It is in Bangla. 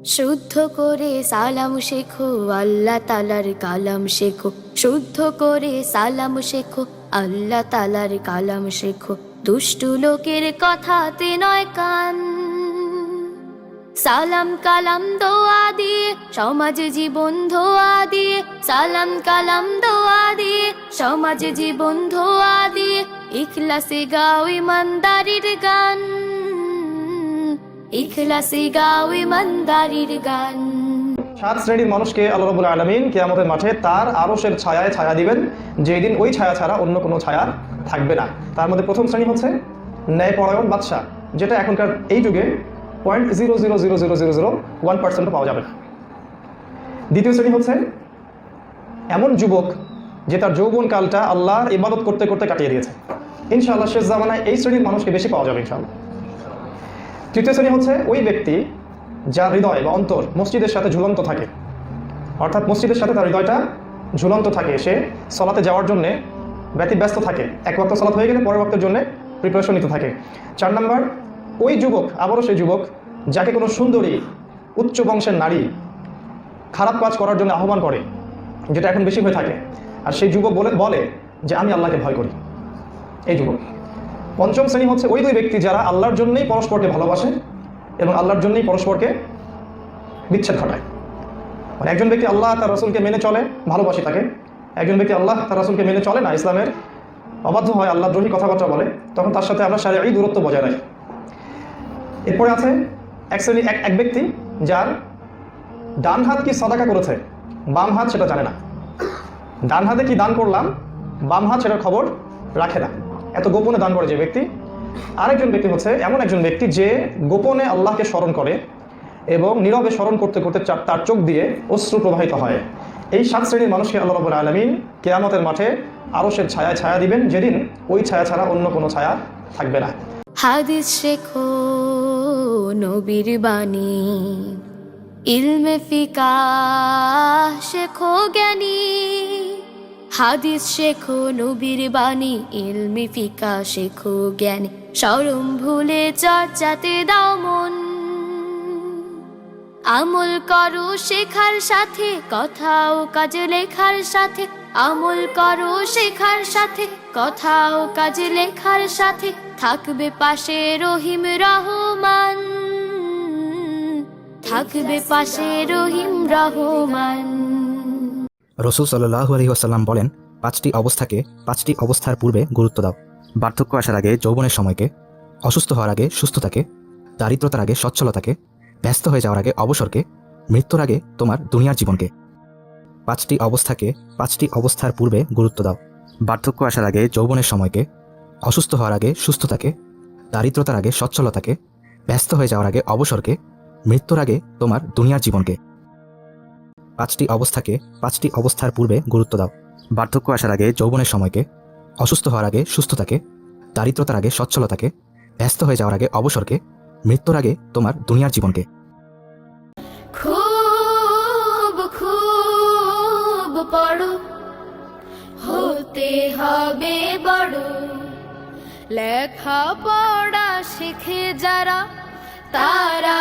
শুদ্ধ করে সালাম শেখো, আল্লাহ তালার কালাম শেখো। শুদ্ধ করে সালাম শেখো, আল্লাহ তালার কালাম শেখো। দুষ্টু লোকের কথাতে নয় কান। সালাম কালাম দোয়া দিয়ে সমাজ জীবন ধোয়া দিয়ে, সালাম কালাম দোয়া দিয়ে সমাজ জীবন ধোয়া দিয়ে, ইখলাসে গাও ইমানদারির গান, ইখলাসে গাও ইমানদারির গান। 7 শ্রেণীর মানুষকে আল্লাহ রাব্বুল আলামিন কিয়ামতের মাঠে তার আরশের ছায়ায় ছায়া দিবেন, যেদিন ওই ছায়া ছাড়া অন্য কোনো ছায়া থাকবে না। তার মধ্যে প্রথম শ্রেণী হচ্ছে ন্যায়পরায়ণ বাদশা, যেটা এখনকার এই যুগে 0.000001% পাওয়া যাবে না। দ্বিতীয় শ্রেণী হচ্ছে এমন যুবক যে তার যৌবনকালটা আল্লাহর ইবাদত করতে করতে কাটিয়ে দিয়েছে। ইনশাআল্লাহ শেষ জামানায় এই শ্রেণীর মানুষকে বেশি পাওয়া যাবে ইনশাআল্লাহ। তৃতীয় শ্রেণী হচ্ছে ওই ব্যক্তি যার হৃদয় বা অন্তর মসজিদের সাথে ঝুলন্ত থাকে, অর্থাৎ মসজিদের সাথে তার হৃদয়টা ঝুলন্ত থাকে। সে সালাতে যাওয়ার জন্য ব্যতিব্যস্ত থাকে, এক ওয়াক্ত সালাত হয়ে গেলে পরের ওয়াক্তের জন্য প্রিপারেশন নিতে থাকে। 4 নম্বর, ওই যুবক, আবারও সেই যুবক যাকে কোনো সুন্দরী উচ্চ বংশের নারী খারাপ কাজ করার জন্য আহ্বান করে, যেটা এখন বেশি হয়ে থাকে, আর সেই যুবক বলে যে আমি আল্লাহকে ভয় করি, এই যুবক। 5ম শ্রেণী হচ্ছে ওই দুই ব্যক্তি যারা আল্লাহর জন্যই পরস্পরকে ভালোবাসে এবং আল্লাহর জন্যই পরস্পরকে বিচ্ছেদ ঘটায়। মানে একজন ব্যক্তি আল্লাহ তার রাসূলকে মেনে চলে, ভালোবাসে তাকে। একজন ব্যক্তি আল্লাহ তার রাসূলকে মেনে চলে না, ইসলামের অবাধ্য হয়, আল্লাহ দ্রোহী কথাবার্তা বলে, তখন তার সাথে আমরা শারীরিক দূরত্ব বজায় রাখি। এরপরে আছে এক ব্যক্তি যার ডান হাত কি সাদাকা করেছে, বাম হাত সেটা জানে না। ডান হাতে কি দান করলাম, বাম হাত সেটার খবর রাখে না, এত গোপনে দান করে যে ব্যক্তি। আরেকজন ব্যক্তি হচ্ছে এমন একজন ব্যক্তি যে গোপনে আল্লাহকে স্মরণ করে এবং নীরবে স্মরণ করতে করতে তার চোখ দিয়ে অশ্রু প্রবাহিত হয়। এই 7 শ্রেণীর মানুষকে আল্লাহ রাব্বুল আলামিন কিয়ামতের মাঠে আরশের ছায়ায় ছায়া দিবেন, যেদিন ওই ছায়া ছাড়া অন্য কোনো ছায়া থাকবে না। হাদিস শেখো নবীর বাণী, ইলমে ফিকাহ শেখো জ্ঞানী। হাদিস শেখো নবীর বাণী, ইলমে ফিকাহ শেখো জ্ঞানী। শরম ভুলে চর্চাতে দাও মন, আমল করো শেখার সাথে, কথা ও কাজ লেখার সাথে। আমল করো শেখার সাথে, কথা ও কাজ লেখার সাথে। থাকবে পাশে রহিম রহমান, থাকবে পাশে রহিম রহমান। রাসূল সাল্লাল্লাহু আলাইহি ওয়াসাল্লাম বলেন, 5টি অবস্থাকে 5টি অবস্থার পূর্বে গুরুত্ব দাও। বার্ধক্য আসার আগে যৌবনের সময়কে, অসুস্থ হওয়ার আগে সুস্থতাকে, দারিদ্রতার আগে সচ্ছলতাকে, ব্যস্ত হয়ে যাওয়ার আগে অবসরকে, মৃত্যুর আগে তোমার দুনিয়ার জীবনকে। 5টি অবস্থাকে 5টি অবস্থার পূর্বে গুরুত্ব দাও। বার্ধক্য আসার আগে যৌবনের সময়কে, অসুস্থ হওয়ার আগে সুস্থতাকে, দারিদ্রতার আগে সচ্ছলতাকে, ব্যস্ত হয়ে যাওয়ার আগে অবসরকে, মৃত্যুর আগে তোমার দুনিয়ার জীবনকে। 5টি অবস্থাকে 5টি অবস্থার পূর্বে গুরুত্ব দাও। বার্ধক্য আসার আগে যৌবনের সময়কে, অসুস্থ হওয়ার আগে সুস্থতাকে, দারিদ্রতার আগে সচ্ছলতাকে, ব্যস্ত হয়ে যাওয়ার আগে অবসরকে, মৃত্যুর আগে তোমার দুনিয়ার জীবনকে। খুব খুব পড়ো, হতে হবে বড়। লেখা পড়া শিখে যারা, তারা